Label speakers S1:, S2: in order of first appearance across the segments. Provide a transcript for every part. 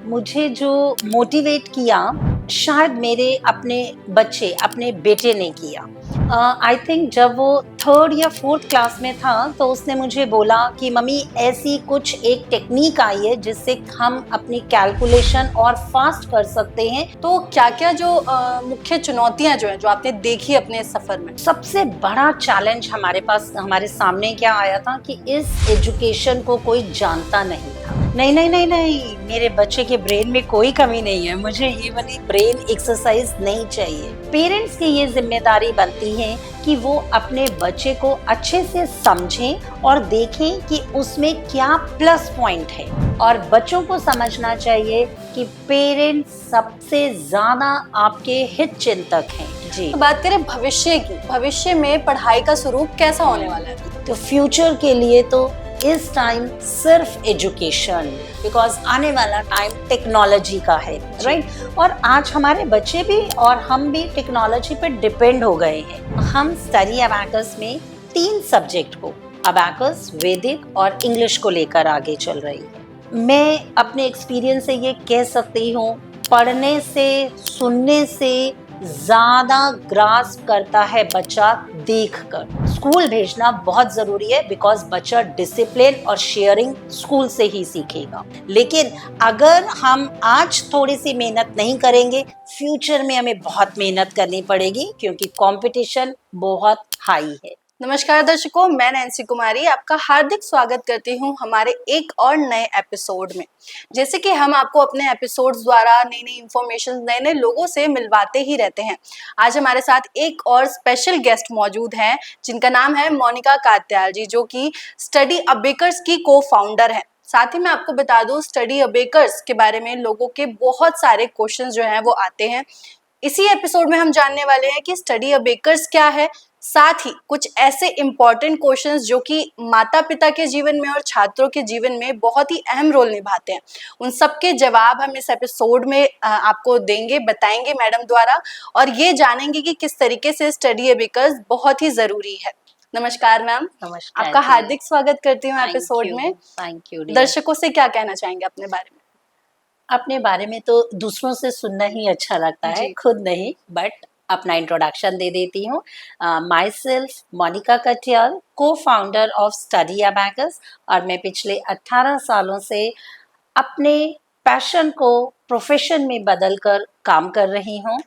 S1: मुझे जो मोटिवेट किया, शायद मेरे अपने बच्चे, अपने बेटे ने किया। आई थिंक जब वो थर्ड या फोर्थ क्लास में था तो उसने मुझे बोला कि मम्मी ऐसी कुछ एक टेक्निक आई है जिससे हम अपनी कैलकुलेशन और फास्ट कर सकते हैं।
S2: तो क्या क्या जो मुख्य चुनौतियां जो हैं जो आपने देखी अपने इस सफर में?
S1: सबसे बड़ा चैलेंज हमारे सामने क्या आया था कि इस एजुकेशन को कोई जानता नहीं था। नहीं नहीं नहीं नहीं, मेरे बच्चे के ब्रेन में कोई कमी नहीं है, मुझे ये वाली ब्रेन एक्सरसाइज नहीं चाहिए। पेरेंट्स की ये जिम्मेदारी बनती है कि वो अपने बच्चे को अच्छे से समझें और देखें कि उसमें क्या प्लस पॉइंट है। और बच्चों को समझना चाहिए कि पेरेंट्स सबसे ज्यादा आपके हित चिंतक हैं। जी,
S2: तो बात करें भविष्य की, भविष्य में पढ़ाई का स्वरूप कैसा होने वाला है?
S1: तो फ्यूचर के लिए तो इस टाइम सिर्फ एजुकेशन, बिकॉज आने वाला टाइम टेक्नोलॉजी का है, राइट? और आज हमारे बच्चे भी और हम भी टेक्नोलॉजी पर डिपेंड हो गए हैं। हम स्टडी अबैकस में 3 सब्जेक्ट को, अबैकस, वैदिक और इंग्लिश को लेकर आगे चल रही है। मैं अपने एक्सपीरियंस से ये कह सकती हूँ, पढ़ने से, सुनने से ज्यादा ग्रास्प करता है बच्चा देखकर। स्कूल भेजना बहुत जरूरी है बिकॉज बच्चा डिसिप्लिन और शेयरिंग स्कूल से ही सीखेगा। लेकिन अगर हम आज थोड़ी सी मेहनत नहीं करेंगे, फ्यूचर में हमें बहुत मेहनत करनी पड़ेगी क्योंकि कंपटीशन बहुत हाई है।
S2: नमस्कार दर्शकों, मैं नैन्सी कुमारी आपका हार्दिक स्वागत करती हूं हमारे एक और नए एपिसोड में। जैसे कि हम आपको अपने एपिसोड्स द्वारा नई नई इंफॉर्मेशन, नए नए लोगों से मिलवाते ही रहते हैं। आज हमारे साथ एक और स्पेशल गेस्ट मौजूद हैं जिनका नाम है मोनिका कात्याल जी, जो कि स्टडी अबेकर्स की को फाउंडर हैं। साथ ही मैं आपको बता दूं, स्टडी अबेकर्स के बारे में लोगों के बहुत सारे क्वेश्चंस जो हैं वो आते हैं। इसी एपिसोड में हम जानने वाले हैं कि स्टडी अबेकर्स क्या है, साथ ही कुछ ऐसे इम्पोर्टेंट क्वेश्चंस जो कि माता पिता के जीवन में और छात्रों के जीवन में बहुत ही अहम रोल निभाते हैं, उन सब के जवाब हम इस एपिसोड में आपको देंगे, बताएंगे मैडम द्वारा, और ये जानेंगे कि किस तरीके से स्टडी अबेकर्स बहुत ही जरूरी है। नमस्कार मैम,
S1: नमस्कार
S2: आपका
S1: जी।
S2: हार्दिक स्वागत करती हूँ एपिसोड में।
S1: Thank you.
S2: दर्शकों से क्या कहना चाहेंगे अपने बारे में?
S1: अपने बारे में तो दूसरों से सुनना ही अच्छा लगता है,
S2: जी।
S1: खुद नहीं। बट अपना इंट्रोडक्शन दे देती हूँ। माई सेल्फ मोनिका कटियाल, को फाउंडर ऑफ स्टडी अबैकस, और मैं पिछले 18 सालों से अपने पैशन को प्रोफेशन में बदलकर काम कर रही हूँ।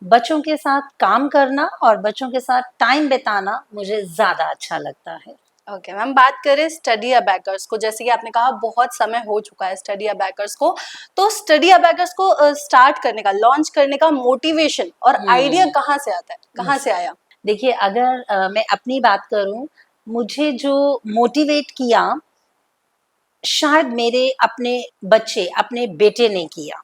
S1: बच्चों के साथ काम करना और बच्चों के साथ टाइम बिताना मुझे ज़्यादा अच्छा लगता है।
S2: ओके मैम, बात करें स्टडी अबैकर्स को, जैसे कि आपने कहा बहुत समय हो चुका है स्टडी अबैकर्स को, तो स्टडी अबैकर्स को स्टार्ट करने का, लॉन्च करने का मोटिवेशन और आइडिया कहाँ से आता है, कहाँ से आया?
S1: देखिए, अगर मैं अपनी बात करूं, मुझे जो मोटिवेट किया, शायद मेरे अपने बच्चे, अपने बेटे ने किया।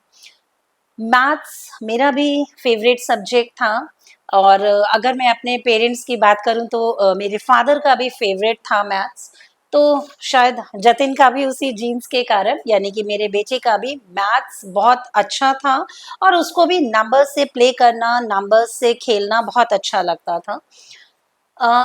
S1: मैथ्स मेरा भी फेवरेट सब्जेक्ट था, और अगर मैं अपने पेरेंट्स की बात करूं तो मेरे फादर का भी फेवरेट था मैथ्स। तो शायद जतिन का भी उसी जीन्स के कारण, यानी कि मेरे बेटे का भी मैथ्स बहुत अच्छा था, और उसको भी नंबर्स से प्ले करना, नंबर्स से खेलना बहुत अच्छा लगता था।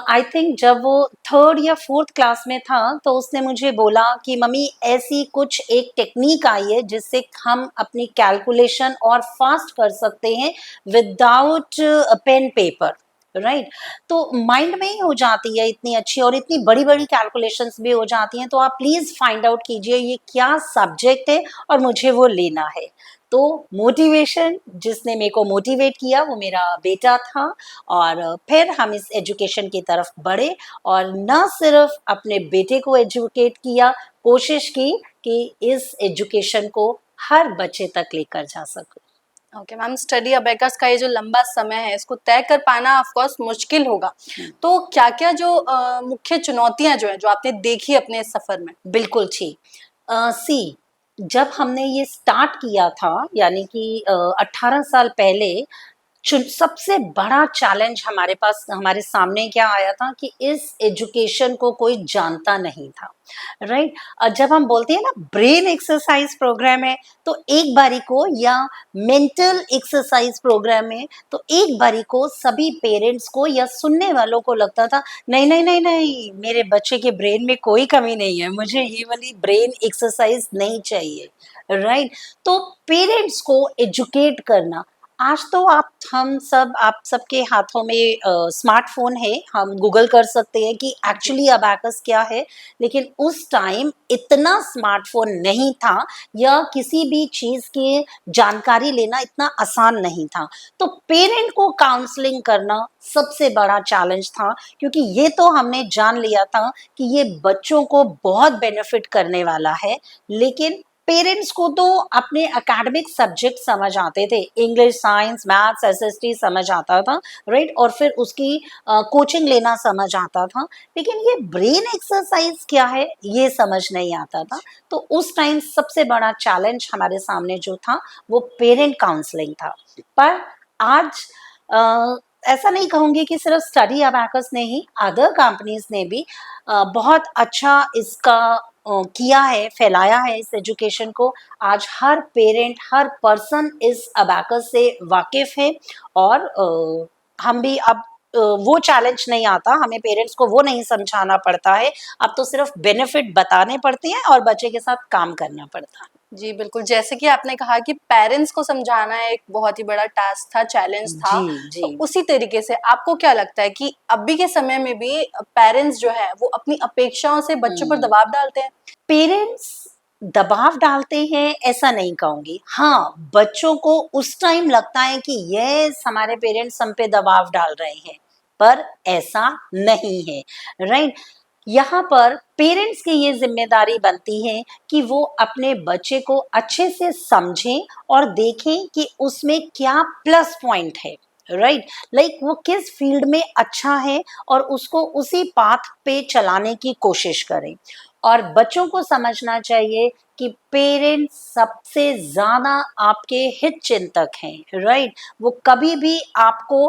S1: आई थिंक जब वो थर्ड या फोर्थ क्लास में था तो उसने मुझे बोला कि मम्मी ऐसी कुछ एक टेक्निक आई है जिससे हम अपनी कैलकुलेशन और फास्ट कर सकते हैं विदाउट पेन पेपर, राइट? तो माइंड में ही हो जाती है इतनी अच्छी, और इतनी बड़ी बड़ी कैलकुलेशंस भी हो जाती हैं। तो आप प्लीज फाइंड आउट कीजिए ये क्या सब्जेक्ट है और मुझे वो लेना है। तो मोटिवेशन, जिसने मेरे को मोटिवेट किया, वो मेरा बेटा था। और फिर हम इस एजुकेशन की तरफ बढ़े, और न सिर्फ अपने बेटे को एजुकेट किया, कोशिश की कि इस एजुकेशन को हर बच्चे तक लेकर जा सकूं।
S2: ओके मैम, स्टडी अबैकस का ये जो लंबा समय है, इसको तय कर पाना ऑफ कोर्स मुश्किल होगा। तो क्या क्या जो मुख्य चुनौतियां जो है जो आपने देखी अपने इस सफर में?
S1: बिल्कुल ठीक। सी, जब हमने ये स्टार्ट किया था, यानी कि 18 साल पहले, सबसे बड़ा चैलेंज हमारे पास हमारे सामने क्या आया था कि इस एजुकेशन को कोई जानता नहीं था, राइट। जब हम बोलते हैं ना ब्रेन एक्सरसाइज प्रोग्राम है, तो एक बारी को या मेंटल एक्सरसाइज प्रोग्राम है, तो एक बारी को सभी पेरेंट्स को या सुनने वालों को लगता था नहीं नहीं नहीं नहीं, मेरे बच्चे के ब्रेन में कोई कमी नहीं है, मुझे ये वाली ब्रेन एक्सरसाइज नहीं चाहिए, राइट। तो पेरेंट्स को एजुकेट करना, आज तो आप सबके हाथों में स्मार्टफोन है, हम गूगल कर सकते हैं कि एक्चुअली अबैकस क्या है। लेकिन उस टाइम इतना स्मार्टफोन नहीं था या किसी भी चीज की जानकारी लेना इतना आसान नहीं था। तो पेरेंट को काउंसलिंग करना सबसे बड़ा चैलेंज था, क्योंकि ये तो हमने जान लिया था कि ये बच्चों को बहुत बेनिफिट करने वाला है, लेकिन पेरेंट्स को तो अपने एकेडमिक सब्जेक्ट समझ आते थे, इंग्लिश, साइंस, मैथ्स, एसएसटी समझ आता था, राइट। और फिर उसकी कोचिंग लेना समझ आता था, लेकिन ये ब्रेन एक्सरसाइज क्या है ये समझ नहीं आता था। तो उस टाइम सबसे बड़ा चैलेंज हमारे सामने जो था वो पेरेंट काउंसलिंग था। पर आज अ, ऐसा नहीं कहूंगी कि सिर्फ स्टडी अबैकस ने ही, अदर कंपनीज ने भी बहुत अच्छा इसका किया है, फैलाया है इस एजुकेशन को। आज हर पेरेंट, हर पर्सन इस अबैकस से वाकिफ है। और हम भी अब वो चैलेंज नहीं आता, हमें पेरेंट्स को वो नहीं समझाना पड़ता है, अब तो सिर्फ बेनिफिट बताने पड़ते हैं और बच्चे के साथ काम करना पड़ता है।
S2: जी बिल्कुल, जैसे कि आपने कहा कि पेरेंट्स को समझाना एक बहुत ही बड़ा टास्क था, चैलेंज था।
S1: जी जी।
S2: तो उसी तरीके से आपको क्या लगता है कि अभी के समय में भी पेरेंट्स जो है वो अपनी अपेक्षाओं से बच्चों पर दबाव डालते हैं?
S1: पेरेंट्स दबाव डालते हैं ऐसा नहीं कहूंगी, हाँ बच्चों को उस टाइम लगता है कि यस हमारे पेरेंट्स हम पे दबाव डाल रहे हैं, पर ऐसा नहीं है, राइट। यहाँ पर पेरेंट्स की ये जिम्मेदारी बनती है कि वो अपने बच्चे को अच्छे से समझें और देखें कि उसमें क्या प्लस पॉइंट है, राइट। लाइक वो किस फील्ड में अच्छा है और उसको उसी पाथ पे चलाने की कोशिश करें। और बच्चों को समझना चाहिए कि पेरेंट्स सबसे ज्यादा आपके हित चिंतक हैं, राइट। वो कभी भी आपको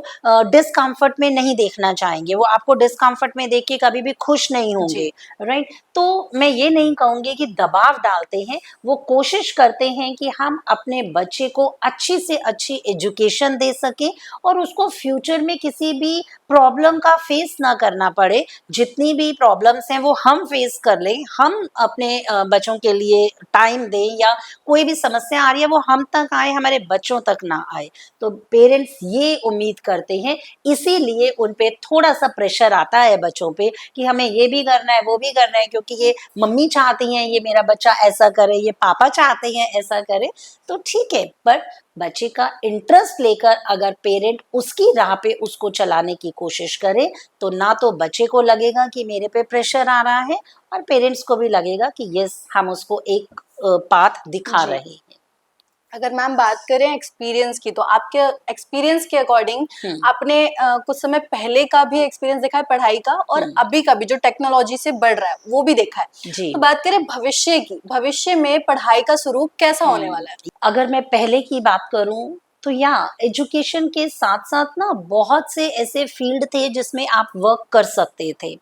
S1: डिस्कम्फर्ट में नहीं देखना चाहेंगे, वो आपको डिस्कम्फर्ट में देख के कभी भी खुश नहीं
S2: जी।
S1: होंगे, राइट। तो मैं ये नहीं कहूंगी कि दबाव डालते हैं, वो कोशिश करते हैं कि हम अपने बच्चे को अच्छी से अच्छी एजुकेशन दे सकें और उसको फ्यूचर में किसी भी प्रॉब्लम का फेस ना करना पड़े। जितनी भी प्रॉब्लम्स हैं वो हम फेस कर लें, हम अपने बच्चों के लिए टाइम दें, या कोई भी समस्या आ रही है वो हम तक आए, हमारे बच्चों तक ना आए। तो पेरेंट्स ये उम्मीद करते हैं, इसीलिए उन पे थोड़ा सा प्रेशर आता है बच्चों पे कि हमें ये भी करना है वो भी करना है, क्योंकि ये मम्मी चाहती हैं ये मेरा बच्चा ऐसा करे, ये पापा चाहते हैं ऐसा करे। तो ठीक है, पर बच्चे का इंटरेस्ट लेकर अगर पेरेंट उसकी राह पे उसको चलाने की कोशिश करे, तो ना तो बच्चे को लगेगा कि मेरे पे प्रेशर आ रहा है, और पेरेंट्स को भी लगेगा कि यस हम उसको एक पाथ दिखा
S2: जी।
S1: रहे हैं।
S2: अगर मैम बात करें एक्सपीरियंस की, तो आपके एक्सपीरियंस के अकॉर्डिंग
S1: हम्म
S2: आपने कुछ समय पहले का भी एक्सपीरियंस देखा है पढ़ाई का, और
S1: हम्म।
S2: अभी का भी जो टेक्नोलॉजी से बढ़ रहा है वो भी देखा है।
S1: जी।
S2: तो बात करें भविष्य की, भविष्य में पढ़ाई का स्वरूप कैसा होने वाला है?
S1: अगर मैं पहले की बात करूं, तो या एजुकेशन के साथ साथ ना बहुत से ऐसे फील्ड थे जिसमें आप वर्क कर सकते थे।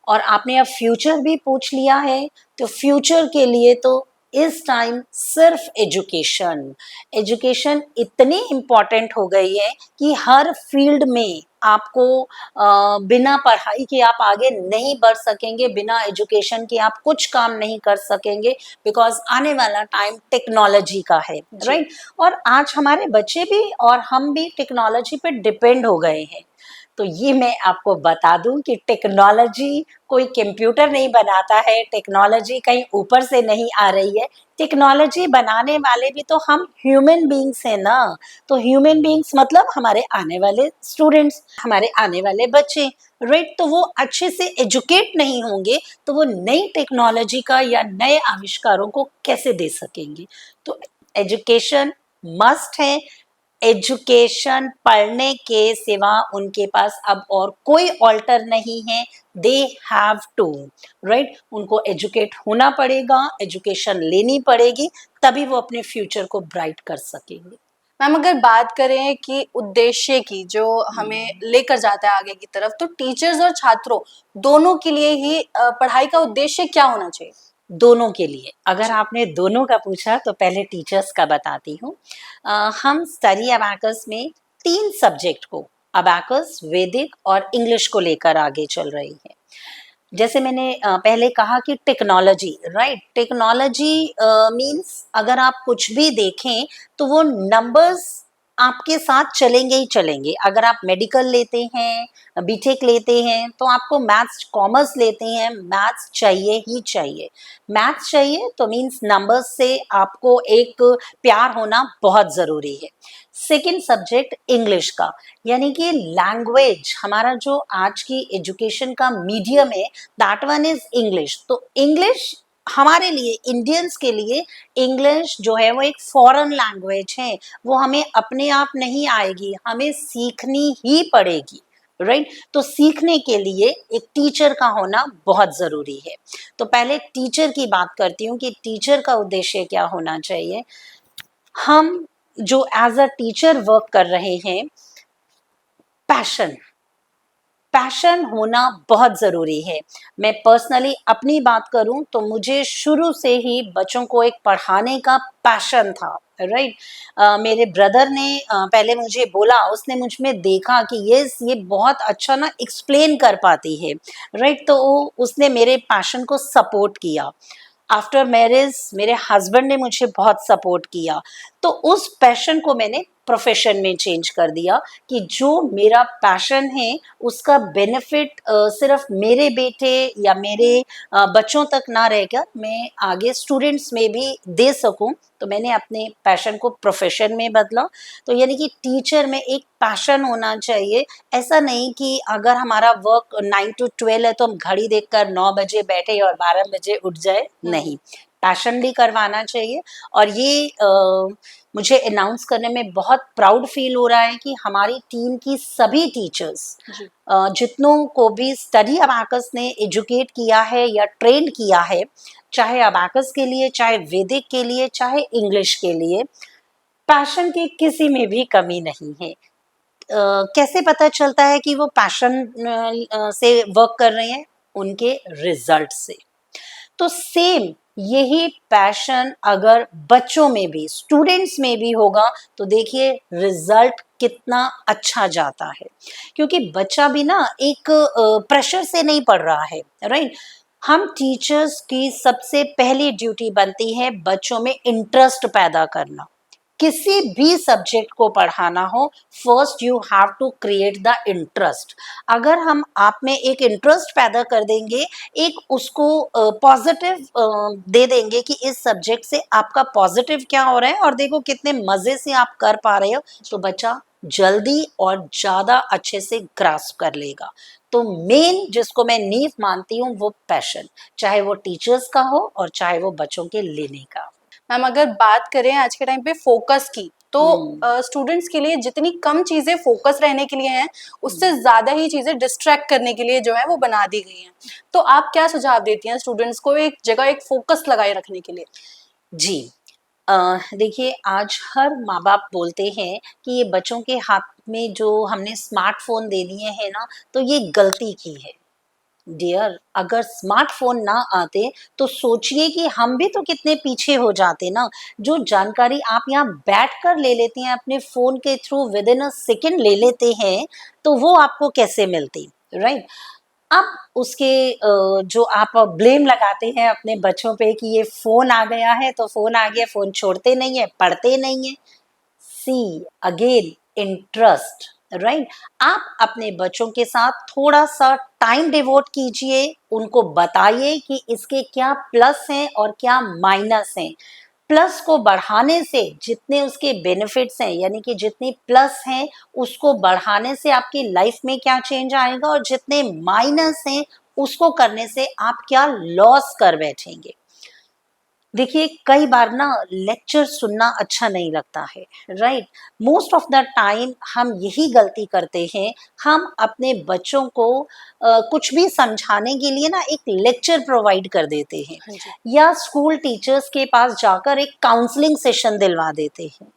S1: और आपने अब फ्यूचर भी पूछ लिया है, तो फ्यूचर के लिए तो इस टाइम सिर्फ एजुकेशन, एजुकेशन इतनी इम्पोर्टेंट हो गई है कि हर फील्ड में आपको बिना पढ़ाई के आप आगे नहीं बढ़ सकेंगे, बिना एजुकेशन के आप कुछ काम नहीं कर सकेंगे, बिकॉज आने वाला टाइम टेक्नोलॉजी का है,
S2: जी।
S1: राइट। और आज हमारे बच्चे भी और हम भी टेक्नोलॉजी पे डिपेंड हो गए हैं। तो ये मैं आपको बता दूं कि टेक्नोलॉजी कोई कंप्यूटर नहीं बनाता है, टेक्नोलॉजी कहीं ऊपर से नहीं आ रही है, टेक्नोलॉजी बनाने वाले भी तो हम ह्यूमन बींग्स हैं ना। तो ह्यूमन बींग्स मतलब हमारे आने वाले स्टूडेंट्स, हमारे आने वाले बच्चे, राइट। तो वो अच्छे से एजुकेट नहीं होंगे तो वो नई टेक्नोलॉजी का या नए आविष्कारों को कैसे दे सकेंगे। तो एजुकेशन मस्ट है। एजुकेशन पढ़ने के सिवा उनके पास अब और कोई ऑल्टर नहीं है, दे हैव टू, राइट। उनको एजुकेट होना पड़ेगा, एजुकेशन लेनी पड़ेगी, तभी वो अपने फ्यूचर को ब्राइट कर सकेंगे।
S2: मैम अगर बात करें कि उद्देश्य की जो हमें लेकर जाता है आगे की तरफ, तो टीचर्स और छात्रों दोनों के लिए ही पढ़ाई का उद्देश्य क्या होना चाहिए?
S1: दोनों के लिए। अगर
S2: जी।
S1: आपने दोनों का पूछा तो पहले टीचर्स का बताती हूँ। हम स्टडी अबैकस में 3 सब्जेक्ट को, अबैकस, वैदिक और इंग्लिश को लेकर आगे चल रही है। जैसे मैंने पहले कहा कि टेक्नोलॉजी, राइट? टेक्नोलॉजी मीन्स अगर आप कुछ भी देखें तो वो नंबर्स आपके साथ चलेंगे ही चलेंगे। अगर आप मेडिकल लेते हैं, बीटेक लेते हैं, तो आपको मैथ्स, कॉमर्स लेते हैं, मैथ्स चाहिए ही चाहिए। मैथ्स चाहिए तो मीन्स नंबर्स से आपको एक प्यार होना बहुत ज़रूरी है। सेकेंड सब्जेक्ट इंग्लिश का, यानी कि लैंग्वेज, हमारा जो आज की एजुकेशन का मीडियम है, दैट वन इज इंग्लिश। तो इंग्लिश हमारे लिए, इंडियंस के लिए, इंग्लिश जो है वो एक फॉरेन लैंग्वेज है, वो हमें अपने आप नहीं आएगी, हमें सीखनी ही पड़ेगी, राइट? तो सीखने के लिए एक टीचर का होना बहुत ज़रूरी है। तो पहले टीचर की बात करती हूँ कि टीचर का उद्देश्य क्या होना चाहिए। हम जो एज अ टीचर वर्क कर रहे हैं, पैशन, पैशन होना बहुत ज़रूरी है। मैं पर्सनली अपनी बात करूं तो मुझे शुरू से ही बच्चों को एक पढ़ाने का पैशन था, राइट? मेरे ब्रदर ने पहले मुझे बोला, उसने मुझ में देखा कि ये बहुत अच्छा ना एक्सप्लेन कर पाती है, राइट? तो उसने मेरे पैशन को सपोर्ट किया। आफ्टर मैरिज मेरे हस्बैंड ने मुझे बहुत सपोर्ट किया। तो उस पैशन को मैंने प्रोफेशन में चेंज कर दिया कि जो मेरा पैशन है उसका बेनिफिट सिर्फ मेरे बेटे या मेरे बच्चों तक ना रहकर मैं आगे स्टूडेंट्स में भी दे सकूं। तो मैंने अपने पैशन को प्रोफेशन में बदला। तो यानी कि टीचर में एक पैशन होना चाहिए। ऐसा नहीं कि अगर हमारा वर्क 9 to 12 है तो हम घड़ी देखकर 9 बजे बैठे और 12 बजे उठ जाए, नहीं, पैशन भी करवाना चाहिए। और ये मुझे अनाउंस करने में बहुत प्राउड फील हो रहा है कि हमारी टीम की सभी टीचर्स,
S2: जी।
S1: जितनों को भी स्टडी अबैकस ने एजुकेट किया है या ट्रेंड किया है, चाहे अबैकस के लिए, चाहे वैदिक के लिए, चाहे इंग्लिश के लिए, पैशन की किसी में भी कमी नहीं है। कैसे पता चलता है कि वो पैशन से वर्क कर रहे हैं? उनके रिजल्ट से। तो सेम यही पैशन अगर बच्चों में भी, स्टूडेंट्स में भी होगा तो देखिए रिजल्ट कितना अच्छा जाता है। क्योंकि बच्चा भी ना एक प्रेशर से नहीं पढ़ रहा है, राइट? हम टीचर्स की सबसे पहली ड्यूटी बनती है बच्चों में इंटरेस्ट पैदा करना। किसी भी सब्जेक्ट को पढ़ाना हो, first you have to create the interest. अगर हम आप में एक इंटरेस्ट पैदा कर देंगे, एक उसको पॉजिटिव दे देंगे कि इस सब्जेक्ट से आपका पॉजिटिव क्या हो रहा है और देखो कितने मज़े से आप कर पा रहे हो, तो बच्चा जल्दी और ज़्यादा अच्छे से ग्रास्प कर लेगा। तो मेन जिसको मैं नींव मानती हूँ वो पैशन, चाहे वो टीचर्स का हो और चाहे वो बच्चों के लेने का हो।
S2: मैम अगर बात करें आज के टाइम पे फोकस की, तो
S1: हम्म।
S2: स्टूडेंट्स के लिए जितनी कम चीजें फोकस रहने के लिए हैं, उससे ज्यादा ही चीजें डिस्ट्रैक्ट करने के लिए जो है वो बना दी गई हैं। तो आप क्या सुझाव देती हैं स्टूडेंट्स को एक जगह एक फोकस लगाए रखने के लिए?
S1: जी, देखिए आज हर माँ बाप बोलते हैं कि ये बच्चों के हाथ में जो हमने स्मार्टफोन दे दिए हैं ना, तो ये गलती की है। डियर, अगर स्मार्टफोन ना आते तो सोचिए कि हम भी तो कितने पीछे हो जाते ना। जो जानकारी आप यहाँ बैठ कर ले लेते हैं, अपने फोन के through with in a second ले लेते हैं, तो वो आपको कैसे मिलती, राइट? अब उसके जो आप ब्लेम लगाते हैं अपने बच्चों पे कि ये फ़ोन आ गया है तो फ़ोन आ गया, फ़ोन छोड़ते नहीं है, पढ़ते नहीं है। See again, interest, right? आप अपने बच्चों के साथ थोड़ा सा टाइम डिवोट कीजिए, उनको बताइए कि इसके क्या प्लस हैं और क्या माइनस हैं। प्लस को बढ़ाने से जितने उसके बेनिफिट्स हैं, यानी कि जितनी प्लस हैं उसको बढ़ाने से आपकी लाइफ में क्या चेंज आएगा, और जितने माइनस हैं उसको करने से आप क्या लॉस कर बैठेंगे। देखिए कई बार ना लेक्चर सुनना अच्छा नहीं लगता है, right? Most of the time हम यही गलती करते हैं, हम अपने बच्चों को कुछ भी समझाने के लिए ना एक लेक्चर प्रोवाइड कर देते हैं,
S2: हाँ जी।
S1: या स्कूल टीचर्स के पास जाकर एक काउंसलिंग सेशन दिलवा देते हैं।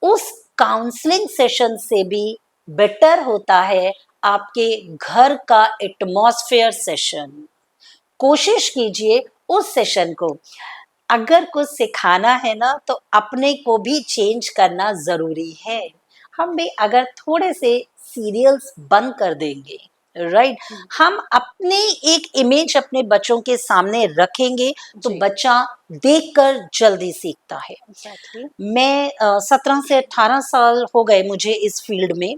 S1: उस काउंसलिंग सेशन से भी बेटर होता है आपके घर का एटमॉस्फेयर सेशन। कोशिश कीजिए उस सेशन को, अगर कुछ सिखाना है ना तो अपने को भी चेंज करना जरूरी है। हम भी अगर थोड़े से सीरियल्स बंद कर देंगे, राइट, हम अपने एक इमेज अपने बच्चों के सामने रखेंगे तो
S2: जी।
S1: बच्चा देखकर जल्दी सीखता है।
S2: एग्जैक्टली।
S1: मैं 17 से 18 साल हो गए मुझे इस फील्ड में,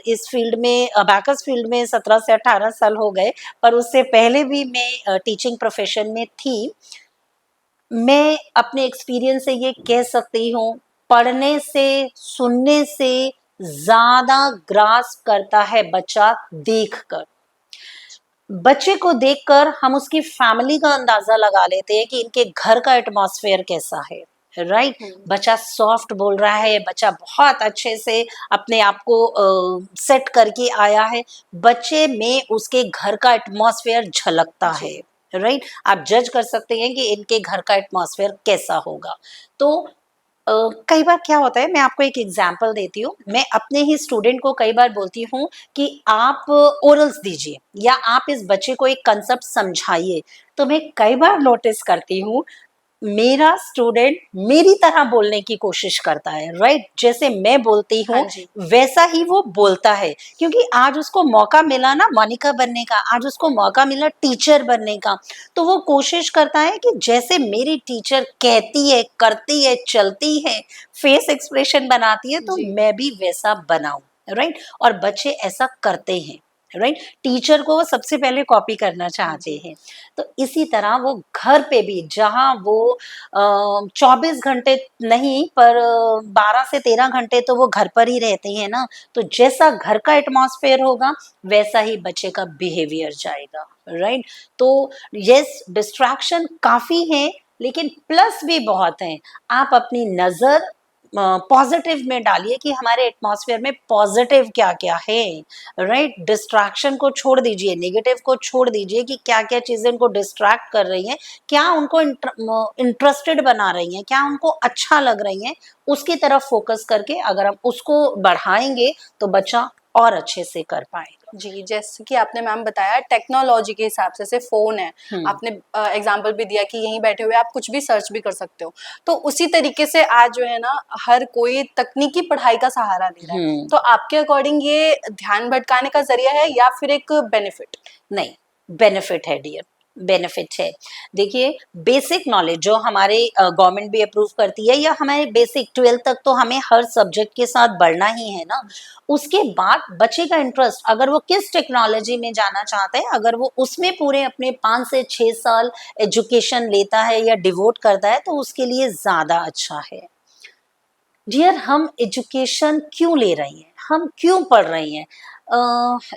S1: इस फील्ड में अबैकस फील्ड में 17 से 18 साल हो गए, पर उससे पहले भी मैं टीचिंग प्रोफेशन में थी। मैं अपने एक्सपीरियंस से ये कह सकती हूँ, पढ़ने से सुनने से ज्यादा ग्रास्प करता है बच्चा देखकर। बच्चे को देखकर हम उसकी फैमिली का अंदाजा लगा लेते हैं कि इनके घर का एटमॉस्फेयर कैसा है, राइट। बच्चा सॉफ्ट बोल रहा है, बच्चा बहुत अच्छे से अपने आप को सेट करके आया है, बच्चे में उसके घर का एटमॉस्फेयर झलकता है, राइट। आप जज कर सकते हैं कि इनके घर का एटमॉस्फेयर कैसा होगा। तो कई बार क्या होता है, मैं आपको एक एग्जांपल देती हूँ। मैं अपने ही स्टूडेंट को कई बार बोलती हूँ कि आप ओरल्स दीजिए या आप इस बच्चे को एक कंसेप्ट समझाइए, तो मैं कई बार नोटिस करती हूँ मेरा स्टूडेंट मेरी तरह बोलने की कोशिश करता है, राइट। जैसे मैं बोलती हूँ वैसा ही वो बोलता है, क्योंकि आज उसको मौका मिला ना मोनिका बनने का, आज उसको मौका मिला टीचर बनने का, तो वो कोशिश करता है कि जैसे मेरी टीचर कहती है, करती है, चलती है, फेस एक्सप्रेशन बनाती है, तो मैं भी वैसा बनाऊं, राइट। और बच्चे ऐसा करते हैं, राइट। टीचर को वो सबसे पहले कॉपी करना चाहते हैं। तो इसी तरह वो घर पे भी, जहाँ वो 24 घंटे नहीं पर 12 से 13 घंटे तो वो घर पर ही रहते हैं ना, तो जैसा घर का एटमॉस्फेयर होगा वैसा ही बच्चे का बिहेवियर जाएगा, राइट। तो यस, डिस्ट्रैक्शन काफी है लेकिन प्लस भी बहुत हैं। आप अपनी नजर पॉजिटिव में डालिए कि हमारे एटमॉस्फेयर में पॉजिटिव क्या क्या है, राइट। डिस्ट्रैक्शन को छोड़ दीजिए, नेगेटिव को छोड़ दीजिए कि क्या क्या चीजें उनको डिस्ट्रैक्ट कर रही हैं, क्या उनको इंटरेस्टेड बना रही हैं, क्या उनको अच्छा लग रही हैं, उसकी तरफ फोकस करके अगर हम उसको बढ़ाएंगे तो बच्चा और अच्छे से कर पाएगा।
S2: जी, जैसे कि आपने मैम बताया टेक्नोलॉजी के हिसाब से फोन है, आपने एग्जांपल भी दिया कि यहीं बैठे हुए आप कुछ भी सर्च भी कर सकते हो, तो उसी तरीके से आज जो है ना हर कोई तकनीकी पढ़ाई का सहारा ले रहा है। तो आपके अकॉर्डिंग ये ध्यान भटकाने का जरिया है या फिर एक बेनिफिट?
S1: नहीं, बेनिफिट है डियर, बेनिफिट है। देखिए, बेसिक नॉलेज जो हमारे गवर्नमेंट भी अप्रूव करती है, या हमारे बेसिक 12th तक तो हमें हर सब्जेक्ट के साथ बढ़ना ही है ना। उसके बाद बच्चे का इंटरेस्ट, अगर वो किस टेक्नोलॉजी में जाना चाहता है, अगर वो उसमें पूरे अपने 5 से 6 साल एजुकेशन लेता है या डिवोट करता है, तो उसके लिए ज़्यादा अच्छा है। डियर, हम एजुकेशन क्यों ले रही हैं, हम क्यों पढ़ रही हैं?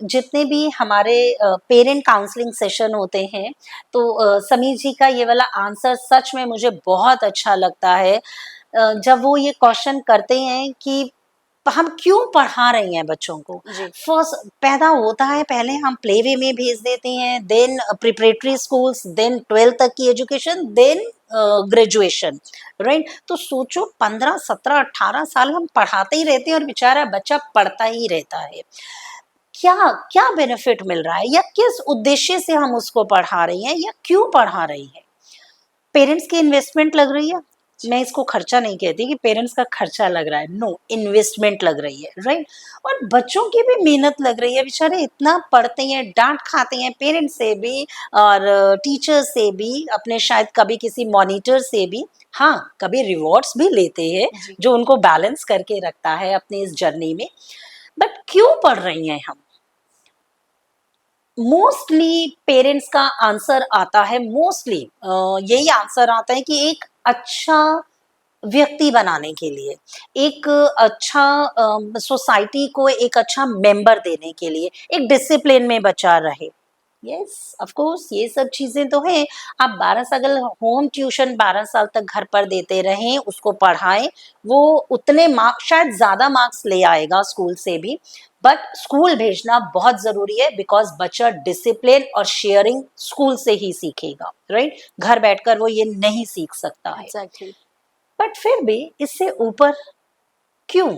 S1: जितने भी हमारे पेरेंट काउंसलिंग सेशन होते हैं, तो समीर जी का ये वाला आंसर सच में मुझे बहुत अच्छा लगता है। जब वो ये क्वेश्चन करते हैं कि हम क्यों पढ़ा रही हैं बच्चों को। फर्स्ट पैदा होता है, पहले हम प्ले वे में भेज देते हैं, then preparatory schools, then 12th तक की एजुकेशन, देन ग्रेजुएशन, राइट। तो सोचो 15 17 18 साल हम पढ़ाते ही रहते हैं और बेचारा बच्चा पढ़ता ही रहता है। क्या क्या बेनिफिट मिल रहा है, या किस उद्देश्य से हम उसको पढ़ा रही हैं, या क्यों पढ़ा रही हैं? पेरेंट्स की इन्वेस्टमेंट लग रही है। मैं इसको खर्चा नहीं कहती कि पेरेंट्स का खर्चा लग रहा है, नो, इन्वेस्टमेंट लग रही है, राइट। और बच्चों की भी मेहनत लग रही है, बेचारे इतना पढ़ते हैं, डांट खाते हैं पेरेंट्स से भी और टीचर से भी, अपने शायद कभी किसी मॉनिटर से भी, हाँ कभी रिवॉर्ड्स भी लेते हैं जो उनको बैलेंस करके रखता है अपनी इस जर्नी में। बट क्यों पढ़ रही हैं हम? मोस्टली पेरेंट्स का आंसर आता है, मोस्टली यही आंसर आता है कि एक अच्छा व्यक्ति बनाने के लिए, एक अच्छा सोसाइटी को एक अच्छा मेंबर देने के लिए, एक डिसिप्लिन में बचा रहे। यस, ऑफ कोर्स ये सब चीजें तो हैं। आप 12 साल अगर होम ट्यूशन 12 साल तक घर पर देते रहें, उसको पढ़ाएं, वो उतने मार्क्स, शायद ज्यादा मार्क्स ले आएगा स्कूल से भी, बट स्कूल भेजना बहुत जरूरी है, बिकॉज बच्चा डिसिप्लिन और शेयरिंग स्कूल से ही सीखेगा, राइट। घर बैठकर वो ये नहीं सीख सकता है।
S2: Exactly.
S1: बट फिर भी इससे ऊपर क्यों?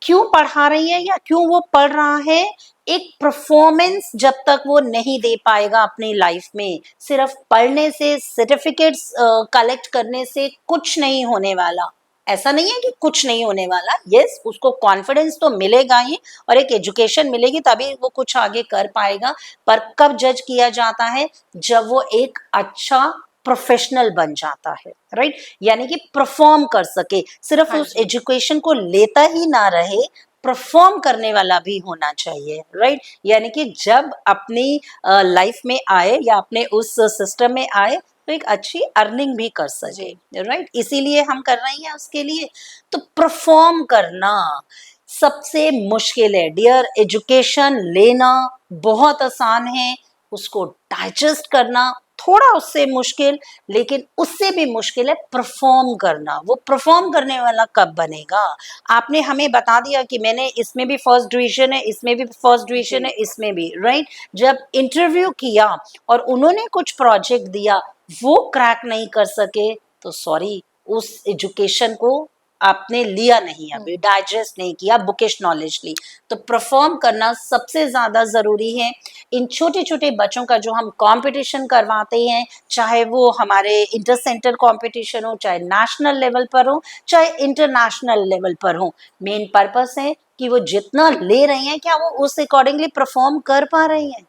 S1: क्यों पढ़ा रही है या क्यों वो पढ़ रहा है? एक परफॉर्मेंस जब तक वो नहीं दे पाएगा अपनी लाइफ में, सिर्फ पढ़ने से, सर्टिफिकेट्स कलेक्ट करने से कुछ नहीं होने वाला। ऐसा नहीं है कि कुछ नहीं होने वाला। यस, उसको कॉन्फिडेंस तो मिलेगा ही और एक एजुकेशन मिलेगी तभी वो कुछ आगे कर पाएगा। पर कब जज किया जाता है? जब वो एक अच्छा प्रोफेशनल बन जाता है, राइट? यानी कि परफॉर्म कर सके, सिर्फ
S2: हाँ
S1: उस
S2: जी।
S1: एजुकेशन को लेता ही ना रहे, परफॉर्म करने वाला भी होना चाहिए, राइट? यानी कि जब अपनी लाइफ में आए या अपने उस सिस्टम में आए तो एक अच्छी अर्निंग भी कर सके,
S2: जी।
S1: राइट? इसीलिए हम कर रहे हैं उसके लिए। तो परफॉर्म करना सबसे मुश्किल है डियर। एजुकेशन लेना बहुत आसान है, उसको डाइजेस्ट करना थोड़ा उससे मुश्किल, लेकिन उससे भी मुश्किल है परफॉर्म करना। वो परफॉर्म करने वाला कब बनेगा? आपने हमें बता दिया कि मैंने इसमें भी फर्स्ट डिवीजन है, इसमें भी फर्स्ट डिवीजन
S2: जी।
S1: है, इसमें भी, राइट? जब इंटरव्यू किया और उन्होंने कुछ प्रोजेक्ट दिया, वो क्रैक नहीं कर सके, तो सॉरी, उस एजुकेशन को आपने लिया नहीं, अभी डाइजेस्ट नहीं किया, बुकिश नॉलेज ली। तो परफॉर्म करना सबसे ज्यादा जरूरी है। इन छोटे छोटे बच्चों का जो हम कंपटीशन करवाते हैं, चाहे वो हमारे इंटर सेंटर कंपटीशन हो, चाहे नेशनल लेवल पर हो, चाहे इंटरनेशनल लेवल पर हो, मेन पर्पस है कि वो जितना ले रहे हैं क्या वो उस अकॉर्डिंगली परफॉर्म कर पा रहे हैं,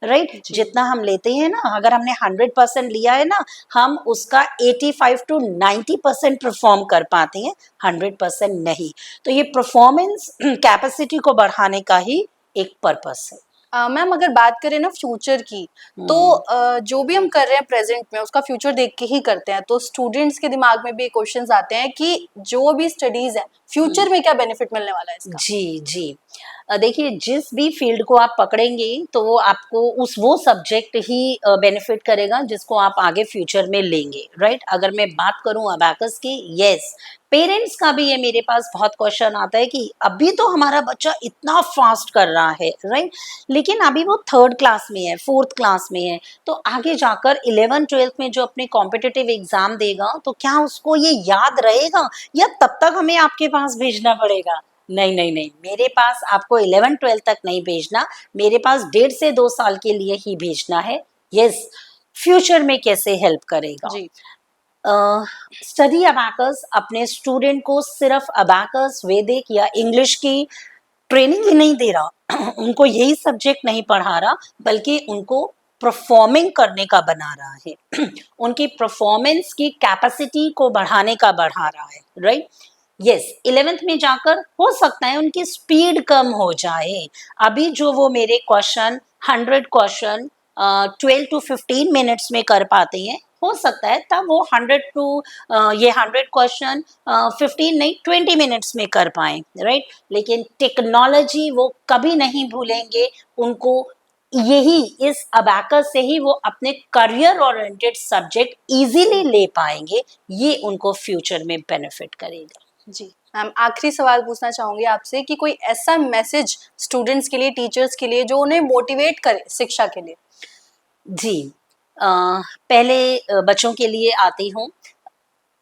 S1: राइट?
S2: जी।
S1: जितना हम लेते हैं ना, अगर हमने 100% लिया है ना, हम उसका 85 to 90% परफॉर्म कर पाते हैं, 100% नहीं। तो ये परफॉर्मेंस कैपेसिटी को बढ़ाने का ही एक पर्पस है।
S2: मैम अगर बात करें ना फ्यूचर की, तो जो भी हम कर रहे हैं प्रेजेंट में उसका फ्यूचर देख के ही करते हैं। तो स्टूडेंट्स के दिमाग में भी क्वेश्चंस आते हैं कि जो भी स्टडीज है फ्यूचर में क्या बेनिफिट मिलने वाला है इसका।
S1: जी, जी। देखिए, जिस भी फ़ील्ड को आप पकड़ेंगे तो वो आपको वो सब्जेक्ट ही बेनिफ़िट करेगा जिसको आप आगे फ्यूचर में लेंगे, राइट? अगर मैं बात करूँ अबैकस की, येस, पेरेंट्स का भी ये मेरे पास बहुत क्वेश्चन आता है कि अभी तो हमारा बच्चा इतना फ़ास्ट कर रहा है, राइट? लेकिन अभी वो 3rd क्लास में है, 4th क्लास में है, तो आगे जाकर 11th-12th में जो अपने कॉम्पिटिटिव एग्ज़ाम देगा, तो क्या उसको ये याद रहेगा या तब तक हमें आपके पास भेजना पड़ेगा? नहीं, नहीं, नहीं, मेरे पास आपको 11-12 तक नहीं भेजना, मेरे पास 1.5 से 2 साल के लिए ही भेजना है। यस, फ्यूचर में कैसे हेल्प करेगा?
S2: जी।
S1: स्टडी अबैकस अपने स्टूडेंट को सिर्फ अबैकस, वैदिक या इंग्लिश की ट्रेनिंग ही नहीं दे रहा, उनको यही सब्जेक्ट नहीं पढ़ा रहा, बल्कि उनको परफॉर्मिंग करने का बना रहा है। उनकी परफॉर्मेंस की कैपेसिटी को बढ़ाने का बढ़ा रहा है, राइट? यस, 11th में जाकर हो सकता है उनकी स्पीड कम हो जाए। अभी जो वो मेरे क्वेश्चन 100 क्वेश्चन 12 to 15 मिनट्स में कर पाते हैं, हो सकता है तब वो 100 क्वेश्चन 15 नहीं 20 मिनट्स में कर पाए, राइट? लेकिन टेक्नोलॉजी वो कभी नहीं भूलेंगे। उनको यही इस अबैकस से ही वो अपने करियर ओरिएंटेड सब्जेक्ट इजीली ले पाएंगे। ये उनको फ्यूचर में बेनिफिट करेगा।
S2: जी मैम, आखिरी सवाल पूछना चाहूंगी आपसे कि कोई ऐसा मैसेज स्टूडेंट्स के लिए, टीचर्स के लिए, जो उन्हें मोटिवेट करे शिक्षा के लिए।
S1: जी, पहले बच्चों के लिए आती हूँ।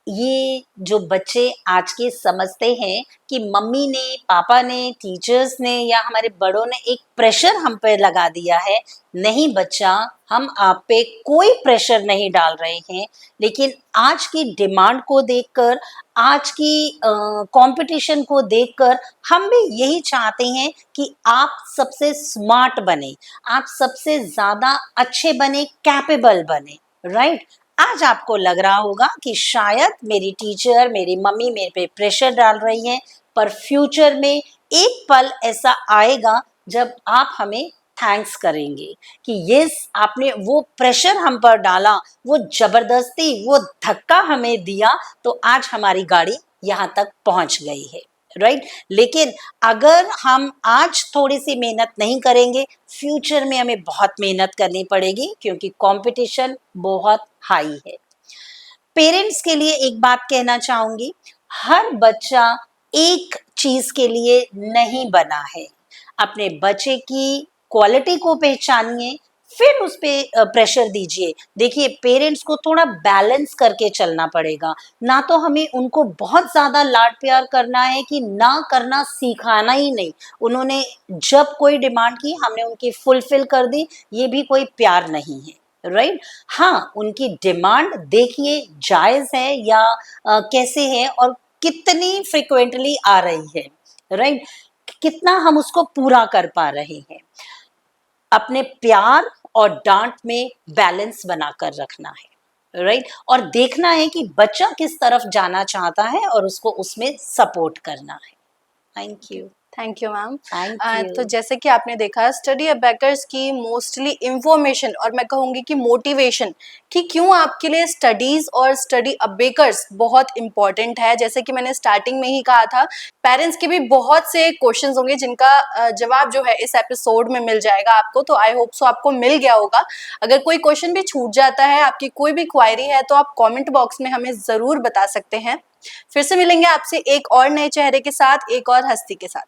S1: ये जो बच्चे आज के समझते हैं कि मम्मी ने, पापा ने, टीचर्स ने या हमारे बड़ों ने एक प्रेशर हम पे लगा दिया है। नहीं बच्चा, हम आप पे कोई प्रेशर नहीं डाल रहे हैं, लेकिन आज की डिमांड को देखकर, आज की कंपटीशन को देखकर हम भी यही चाहते हैं कि आप सबसे स्मार्ट बने, आप सबसे ज़्यादा अच्छे बने, कैपेबल बने, राइट? आज आपको लग रहा होगा कि शायद मेरी टीचर, मेरी मम्मी मेरे पे प्रेशर डाल रही हैं, पर फ्यूचर में एक पल ऐसा आएगा जब आप हमें थैंक्स करेंगे कि यस, आपने वो प्रेशर हम पर डाला, वो जबरदस्ती, वो धक्का हमें दिया, तो आज हमारी गाड़ी यहाँ तक पहुँच गई है, राइट? लेकिन अगर हम आज थोड़ी सी मेहनत नहीं करेंगे, फ्यूचर में हमें बहुत मेहनत करनी पड़ेगी, क्योंकि कंपटीशन बहुत हाई है। पेरेंट्स के लिए एक बात कहना चाहूंगी, हर बच्चा एक चीज के लिए नहीं बना है। अपने बच्चे की क्वालिटी को पहचानिए, फिर उस पे प्रेशर दीजिए। देखिए पेरेंट्स को थोड़ा बैलेंस करके चलना पड़ेगा, ना तो हमें उनको बहुत ज्यादा लाड प्यार करना है कि ना करना सिखाना ही नहीं। उन्होंने जब कोई डिमांड की हमने उनकी फुलफिल कर दी, ये भी कोई प्यार नहीं है, राइट। हाँ, उनकी डिमांड देखिए जायज है या कैसे है और कितनी फ्रिक्वेंटली आ रही है, राइट। कितना हम उसको पूरा कर पा रहे हैं। अपने प्यार और डांट में बैलेंस बनाकर रखना है, राइट। और देखना है कि बच्चा किस तरफ जाना चाहता है और उसको उसमें सपोर्ट करना है। Thank you.
S2: Thank you ma'am.
S1: Thank
S2: तो
S1: यू।
S2: जैसे कि आपने देखा स्टडी अबैकर्स की मोस्टली इंफॉर्मेशन और मैं कहूँगी कि मोटिवेशन कि क्यों आपके लिए स्टडीज़ और स्टडी अबैकर्स बहुत इंपॉर्टेंट है। जैसे कि मैंने स्टार्टिंग में ही कहा था, पेरेंट्स के भी बहुत से क्वेश्चंस होंगे जिनका जवाब जो है इस एपिसोड में मिल जाएगा आपको। तो आई होप सो आपको मिल गया होगा। अगर कोई क्वेश्चन भी छूट जाता है, आपकी कोई भी क्वायरी है, तो आप कॉमेंट बॉक्स में हमें ज़रूर बता सकते हैं। फिर से मिलेंगे आपसे एक और नए चेहरे के साथ, एक और हस्ती के साथ।